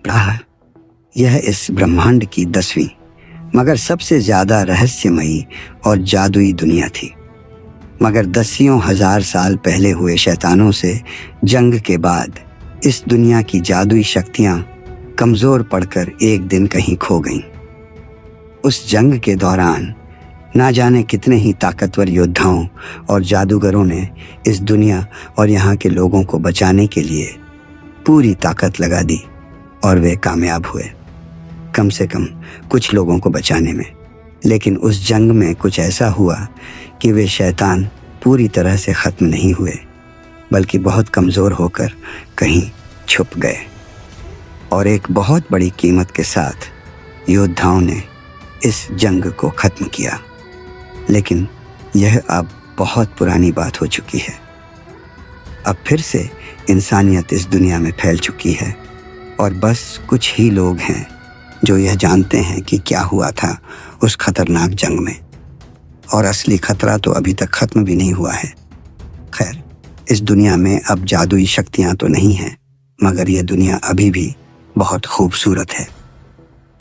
प्राह यह इस ब्रह्मांड की 10वीं मगर सबसे ज्यादा रहस्यमयी और जादुई दुनिया थी। मगर दसियों हजार साल पहले हुए शैतानों से जंग के बाद इस दुनिया की जादुई शक्तियां कमजोर पड़कर एक दिन कहीं खो गईं। उस जंग के दौरान ना जाने कितने ही ताकतवर योद्धाओं और जादूगरों ने इस दुनिया और यहाँ के लोगों को बचाने के लिए पूरी ताकत लगा दी और वे कामयाब हुए, कम से कम कुछ लोगों को बचाने में। लेकिन उस जंग में कुछ ऐसा हुआ कि वे शैतान पूरी तरह से ख़त्म नहीं हुए, बल्कि बहुत कमज़ोर होकर कहीं छुप गए और एक बहुत बड़ी कीमत के साथ योद्धाओं ने इस जंग को ख़त्म किया। लेकिन यह अब बहुत पुरानी बात हो चुकी है। अब फिर से इंसानियत इस दुनिया में फैल चुकी है और बस कुछ ही लोग हैं जो यह जानते हैं कि क्या हुआ था उस खतरनाक जंग में, और असली खतरा तो अभी तक ख़त्म भी नहीं हुआ है। खैर, इस दुनिया में अब जादुई शक्तियाँ तो नहीं हैं, मगर यह दुनिया अभी भी बहुत खूबसूरत है।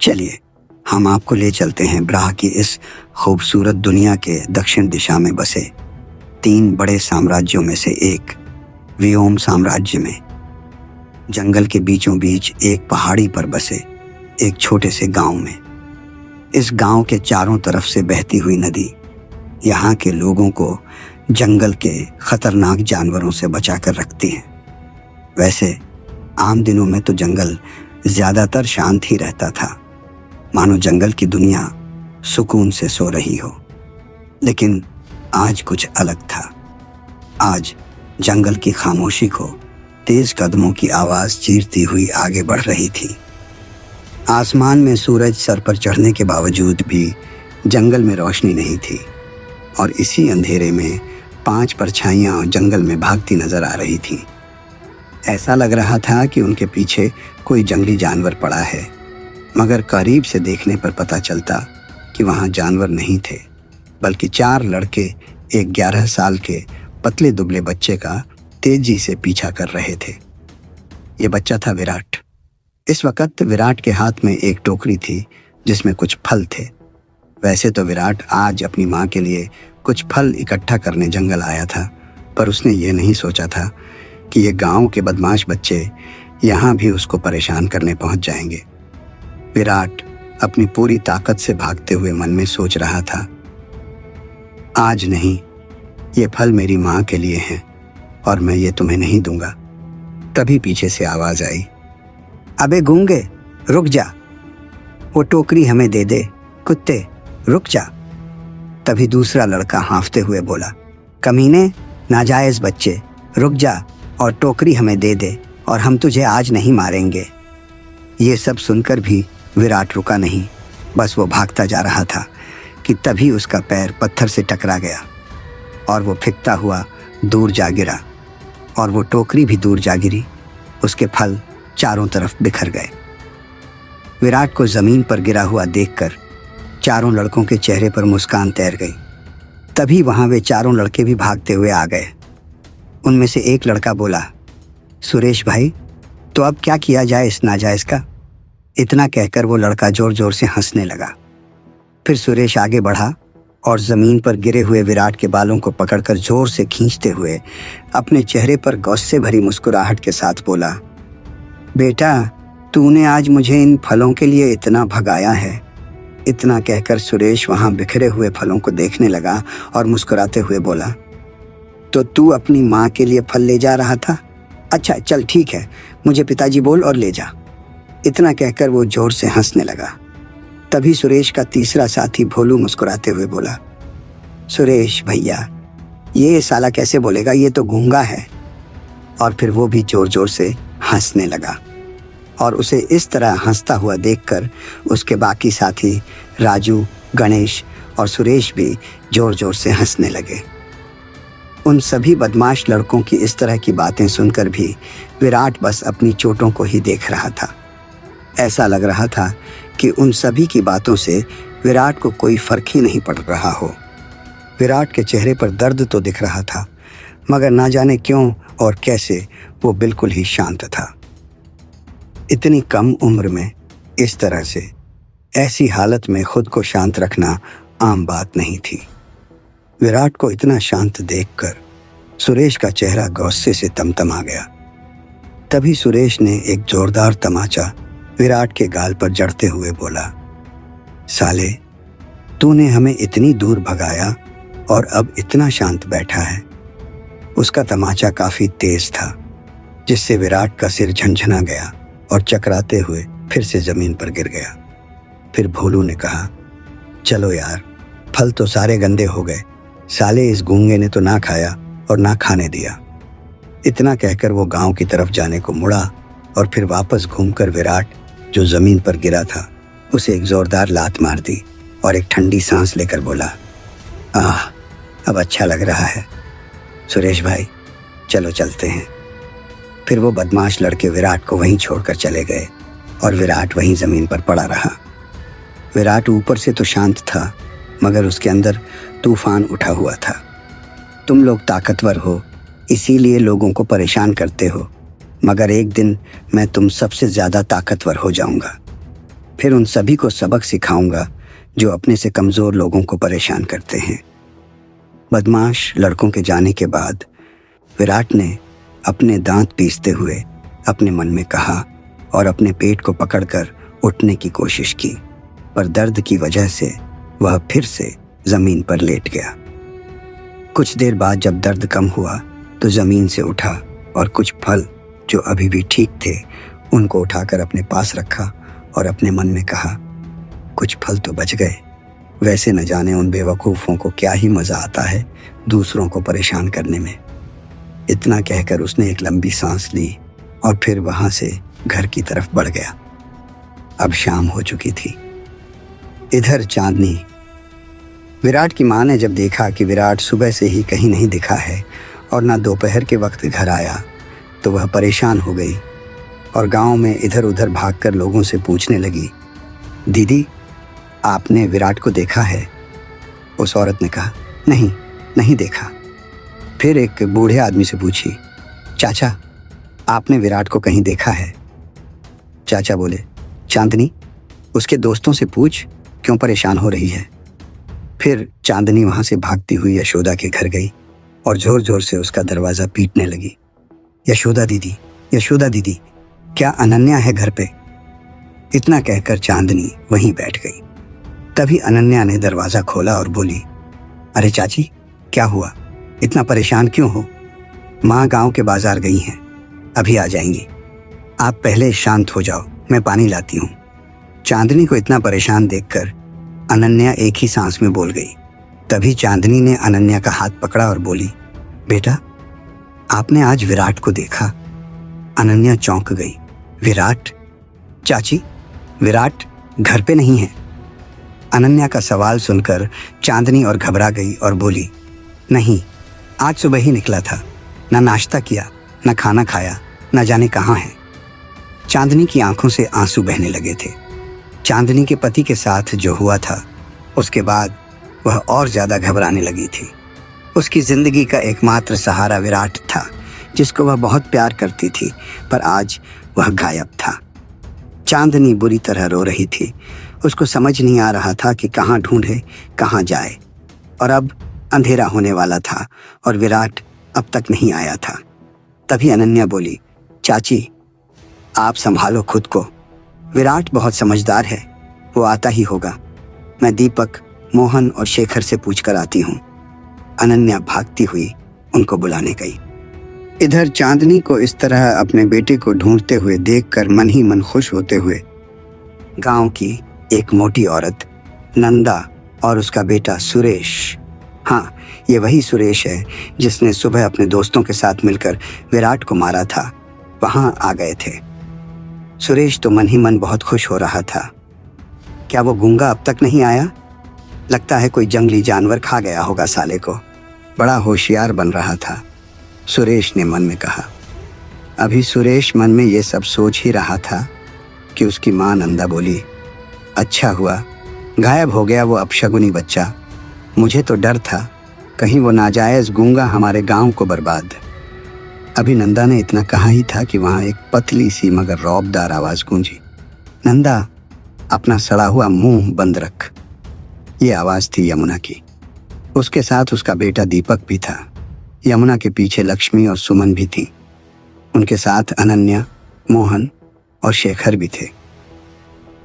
चलिए हम आपको ले चलते हैं ब्राह की इस खूबसूरत दुनिया के दक्षिण दिशा में बसे 3 बड़े साम्राज्यों में से एक व्योम साम्राज्य में। जंगल के बीचों बीच एक पहाड़ी पर बसे एक छोटे से गांव में। इस गांव के चारों तरफ से बहती हुई नदी यहाँ के लोगों को जंगल के खतरनाक जानवरों से बचाकर रखती है। वैसे आम दिनों में तो जंगल ज्यादातर शांत ही रहता था, मानो जंगल की दुनिया सुकून से सो रही हो। लेकिन आज कुछ अलग था। आज जंगल की खामोशी को तेज कदमों की आवाज चीरती हुई आगे बढ़ रही थी। आसमान में सूरज सर पर चढ़ने के बावजूद भी जंगल में रोशनी नहीं थी और इसी अंधेरे में 5 परछाइयां जंगल में भागती नजर आ रही थीं। ऐसा लग रहा था कि उनके पीछे कोई जंगली जानवर पड़ा है, मगर करीब से देखने पर पता चलता कि वहां जानवर नहीं थे, बल्कि 4 लड़के एक 11 साल के पतले दुबले बच्चे का तेजी से पीछा कर रहे थे। ये बच्चा था विराट। इस वक्त विराट के हाथ में एक टोकरी थी जिसमें कुछ फल थे। वैसे तो विराट आज अपनी माँ के लिए कुछ फल इकट्ठा करने जंगल आया था, पर उसने ये नहीं सोचा था कि ये गांव के बदमाश बच्चे यहाँ भी उसको परेशान करने पहुँच जाएंगे। विराट अपनी पूरी ताकत से भागते हुए मन में सोच रहा था, आज नहीं, ये फल मेरी माँ के लिए हैं और मैं ये तुम्हें नहीं दूंगा। तभी पीछे से आवाज आई, अबे गूंगे, रुक जा, वो टोकरी हमें दे दे, कुत्ते रुक जा। तभी दूसरा लड़का हांफते हुए बोला, कमीने, नाजायज बच्चे, रुक जा और टोकरी हमें दे दे और हम तुझे आज नहीं मारेंगे। ये सब सुनकर भी विराट रुका नहीं, बस वो भागता जा रहा था कि तभी उसका पैर पत्थर से टकरा गया और वो फिकता हुआ दूर जा गिरा और वो टोकरी भी दूर जा गिरी। उसके फल चारों तरफ बिखर गए। विराट को जमीन पर गिरा हुआ देखकर चारों लड़कों के चेहरे पर मुस्कान तैर गई। तभी वहां वे चारों लड़के भी भागते हुए आ गए। उनमें से एक लड़का बोला, सुरेश भाई, तो अब क्या किया जाए इस नाजायज का? इतना कहकर वो लड़का जोर जोर से हंसने लगा। फिर सुरेश आगे बढ़ा और जमीन पर गिरे हुए विराट के बालों को पकड़कर जोर से खींचते हुए अपने चेहरे पर गुस्से भरी मुस्कुराहट के साथ बोला, बेटा, तूने आज मुझे इन फलों के लिए इतना भगाया है। इतना कहकर सुरेश वहां बिखरे हुए फलों को देखने लगा और मुस्कुराते हुए बोला, तो तू अपनी माँ के लिए फल ले जा रहा था? अच्छा चल ठीक है, मुझे पिताजी बोल और ले जा। इतना कहकर वो जोर से हंसने लगा। तभी सुरेश का तीसरा साथी भोलू मुस्कुराते हुए बोला, सुरेश भैया, ये साला कैसे बोलेगा, ये तो गूंगा है। और फिर वो भी जोर जोर से हंसने लगा और उसे इस तरह हंसता हुआ देखकर उसके बाकी साथी राजू, गणेश और सुरेश भी जोर जोर से हंसने लगे। उन सभी बदमाश लड़कों की इस तरह की बातें सुनकर भी विराट बस अपनी चोटों को ही देख रहा था। ऐसा लग रहा था कि उन सभी की बातों से विराट को कोई फर्क ही नहीं पड़ रहा हो। विराट के चेहरे पर दर्द तो दिख रहा था, मगर ना जाने क्यों और कैसे वो बिल्कुल ही शांत था। इतनी कम उम्र में इस तरह से, ऐसी हालत में खुद को शांत रखना आम बात नहीं थी। विराट को इतना शांत देखकर सुरेश का चेहरा गुस्से से तमतमा गया। तभी सुरेश ने एक जोरदार तमाचा विराट के गाल पर जड़ते हुए बोला, साले, तूने हमें इतनी दूर भगाया और अब इतना शांत बैठा है। उसका तमाचा काफी तेज था, जिससे विराट का सिर झंझना गया और चकराते हुए फिर से जमीन पर गिर गया। फिर भोलू ने कहा, चलो यार, फल तो सारे गंदे हो गए, साले इस गूंगे ने तो ना खाया और ना खाने दिया। इतना कहकर वो गांव की तरफ जाने को मुड़ा और फिर वापस घूमकर विराट, जो जमीन पर गिरा था, उसे एक जोरदार लात मार दी और एक ठंडी सांस लेकर बोला, अब अच्छा लग रहा है। सुरेश भाई, चलो चलते हैं। फिर वो बदमाश लड़के विराट को वहीं छोड़कर चले गए और विराट वहीं जमीन पर पड़ा रहा। विराट ऊपर से तो शांत था, मगर उसके अंदर तूफान उठा हुआ था। तुम लोग ताकतवर हो, इसीलिए लोगों को परेशान करते हो, मगर एक दिन मैं तुम सबसे ज़्यादा ताकतवर हो जाऊंगा। फिर उन सभी को सबक सिखाऊंगा जो अपने से कमज़ोर लोगों को परेशान करते हैं। बदमाश लड़कों के जाने के बाद विराट ने अपने दांत पीसते हुए अपने मन में कहा और अपने पेट को पकड़कर उठने की कोशिश की, पर दर्द की वजह से वह फिर से जमीन पर लेट गया। कुछ देर बाद जब दर्द कम हुआ तो जमीन से उठा और कुछ फल जो अभी भी ठीक थे उनको उठाकर अपने पास रखा और अपने मन में कहा, कुछ फल तो बच गए। वैसे न जाने उन बेवकूफ़ों को क्या ही मज़ा आता है दूसरों को परेशान करने में। इतना कहकर उसने एक लंबी सांस ली और फिर वहाँ से घर की तरफ बढ़ गया। अब शाम हो चुकी थी। इधर चांदनी। विराट की माँ ने जब देखा कि विराट सुबह से ही कहीं नहीं दिखा है और ना दोपहर के वक्त घर आया, तो वह परेशान हो गई और गांव में इधर उधर भागकर लोगों से पूछने लगी, दीदी, आपने विराट को देखा है? उस औरत ने कहा, नहीं, नहीं देखा। फिर एक बूढ़े आदमी से पूछी, चाचा, आपने विराट को कहीं देखा है? चाचा बोले, चांदनी, उसके दोस्तों से पूछ, क्यों परेशान हो रही है। फिर चांदनी वहां से भागती हुई यशोदा के घर गई और जोर जोर से उसका दरवाजा पीटने लगी। यशोदा दीदी, यशोदा दीदी, क्या अनन्या है घर पे? इतना कहकर चांदनी वहीं बैठ गई। तभी अनन्या ने दरवाजा खोला और बोली, अरे चाची, क्या हुआ? इतना परेशान क्यों हो? माँ गांव के बाजार गई हैं, अभी आ जाएंगी। आप पहले शांत हो जाओ, मैं पानी लाती हूँ। चांदनी को इतना परेशान देखकर अनन्या एक ही सांस में बोल गई। तभी चांदनी ने अनन्या का हाथ पकड़ा और बोली, बेटा, आपने आज विराट को देखा? अनन्या चौंक गई। विराट? चाची, विराट घर पे नहीं है। अनन्या का सवाल सुनकर चांदनी और घबरा गई और बोली, नहीं, आज सुबह ही निकला था, ना नाश्ता किया, ना खाना खाया, ना जाने कहाँ है। चांदनी की आंखों से आंसू बहने लगे थे। चांदनी के पति के साथ जो हुआ था, उसके बाद वह और ज्यादा घबराने लगी थी। उसकी जिंदगी का एकमात्र सहारा विराट था, जिसको वह बहुत प्यार करती थी, पर आज वह गायब था। चांदनी बुरी तरह रो रही थी। उसको समझ नहीं आ रहा था कि कहाँ ढूंढे, कहाँ जाए। और अब अंधेरा होने वाला था और विराट अब तक नहीं आया था। तभी अनन्या बोली, चाची, आप संभालो खुद को, विराट बहुत समझदार है, वो आता ही होगा। मैं दीपक, मोहन और शेखर से पूछकर आती हूँ। अनन्या भागती हुई उनको बुलाने गई। इधर चांदनी को इस तरह अपने बेटे को ढूंढते हुए देखकर मन ही मन खुश होते हुए गांव की एक मोटी औरत नंदा और उसका बेटा सुरेश, हाँ, ये वही सुरेश है जिसने सुबह अपने दोस्तों के साथ मिलकर विराट को मारा था, वहां आ गए थे। सुरेश तो मन ही मन बहुत खुश हो रहा था। क्या वो गूंगा अब तक नहीं आया? लगता है कोई जंगली जानवर खा गया होगा साले को। बड़ा होशियार बन रहा था, सुरेश ने मन में कहा। अभी सुरेश मन में ये सब सोच ही रहा था कि उसकी माँ नंदा बोली, अच्छा हुआ गायब हो गया वो अपशगुनी बच्चा। मुझे तो डर था कहीं वो नाजायज गूंगा हमारे गांव को बर्बाद। अभी नंदा ने इतना कहा ही था कि वहां एक पतली सी मगर रौबदार आवाज गूंजी, नंदा अपना सड़ा हुआ मुंह बंद रख। ये आवाज थी यमुना की। उसके साथ उसका बेटा दीपक भी था। यमुना के पीछे लक्ष्मी और सुमन भी थी। उनके साथ अनन्या, मोहन और शेखर भी थे।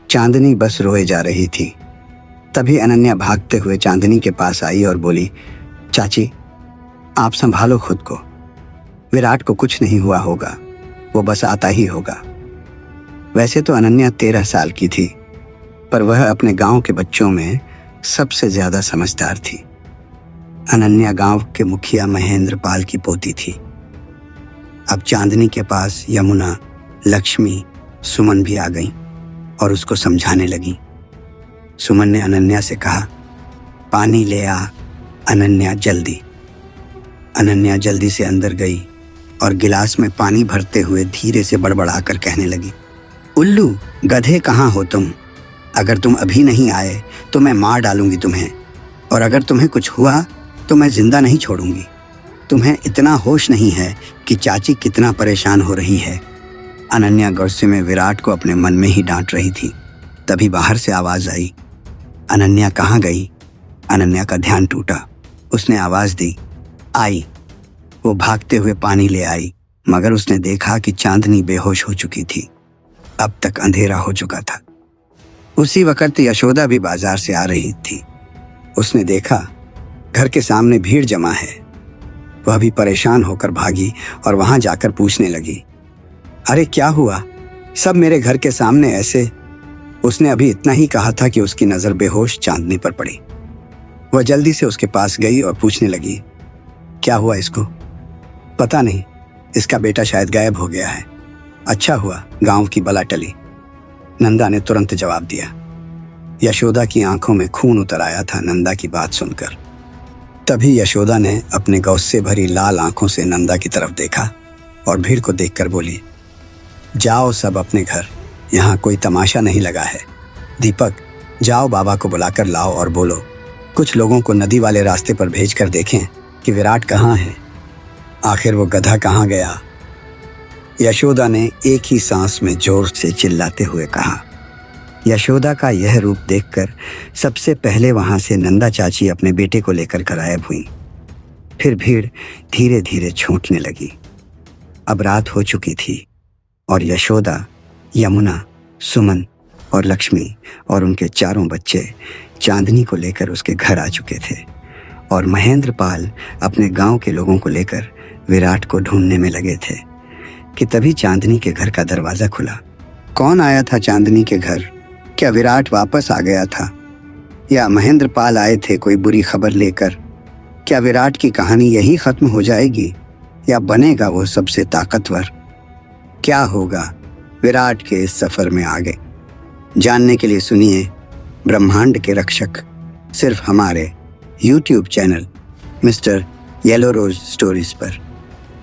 चांदनी बस रोए जा रही थी। तभी अनन्या भागते हुए चांदनी के पास आई और बोली, चाची आप संभालो खुद को, विराट को कुछ नहीं हुआ होगा, वो बस आता ही होगा। वैसे तो अनन्या 13 साल की थी, पर वह अपने गांव के बच्चों में सबसे ज्यादा समझदार थी। अनन्या गांव के मुखिया महेंद्र पाल की पोती थी। अब चांदनी के पास यमुना, लक्ष्मी, सुमन भी आ गईं और उसको समझाने लगी। सुमन ने अनन्या से कहा, पानी ले आ अनन्या जल्दी। अनन्या जल्दी से अंदर गई और गिलास में पानी भरते हुए धीरे से बड़बड़ाकर कहने लगी, उल्लू गधे कहाँ हो तुम? अगर तुम अभी नहीं आए तो मैं मार डालूंगी तुम्हें, और अगर तुम्हें कुछ हुआ तो मैं जिंदा नहीं छोड़ूंगी। तुम्हें इतना होश नहीं है कि चाची कितना परेशान हो रही है। अनन्या गुस्से में विराट को अपने मन में ही डांट रही थी। तभी बाहर से आवाज आई, अनन्या कहाँ गई? अनन्या का ध्यान टूटा। उसने आवाज दी, आई। वो भागते हुए पानी ले आई, मगर उसने देखा कि चांदनी बेहोश हो चुकी थी। अब तक अंधेरा हो चुका था। उसी वक्त यशोदा भी बाजार से आ रही थी। उसने देखा घर के सामने भीड़ जमा है। वह भी परेशान होकर भागी और वहां जाकर पूछने लगी, अरे क्या हुआ? सब मेरे घर के सामने ऐसे? उसने अभी इतना ही कहा था कि उसकी नजर बेहोश चांदनी पर पड़ी। वह जल्दी से उसके पास गई और पूछने लगी, क्या हुआ इसको? पता नहीं, इसका बेटा शायद गायब हो गया है। अच्छा हुआ गांव की बला टली, नंदा ने तुरंत जवाब दिया। यशोदा की आंखों में खून उतर आया था नंदा की बात सुनकर। तभी यशोदा ने अपने गुस्से भरी लाल आंखों से नंदा की तरफ देखा और भीड़ को देखकर बोली, जाओ सब अपने घर, यहाँ कोई तमाशा नहीं लगा है। दीपक जाओ बाबा को बुलाकर लाओ और बोलो कुछ लोगों को नदी वाले रास्ते पर भेजकर देखें कि विराट कहाँ है, आखिर वो गधा कहाँ गया। यशोदा ने एक ही सांस में जोर से चिल्लाते हुए कहा। यशोदा का यह रूप देखकर सबसे पहले वहां से नंदा चाची अपने बेटे को लेकर गायब हुई। फिर भीड़ धीरे धीरे छूटने लगी। अब रात हो चुकी थी और यशोदा, यमुना, सुमन और लक्ष्मी और उनके चारों बच्चे चांदनी को लेकर उसके घर आ चुके थे और महेंद्र पाल अपने गांव के लोगों को लेकर विराट को ढूंढने में लगे थे कि तभी चांदनी के घर का दरवाजा खुला। कौन आया था चांदनी के घर? क्या विराट वापस आ गया था या महेंद्र पाल आए थे कोई बुरी खबर लेकर? क्या विराट की कहानी यही खत्म हो जाएगी या बनेगा वो सबसे ताकतवर? क्या होगा विराट के इस सफर में आगे? जानने के लिए सुनिए ब्रह्मांड के रक्षक, सिर्फ हमारे YouTube चैनल मिस्टर येलो रोज स्टोरीज पर।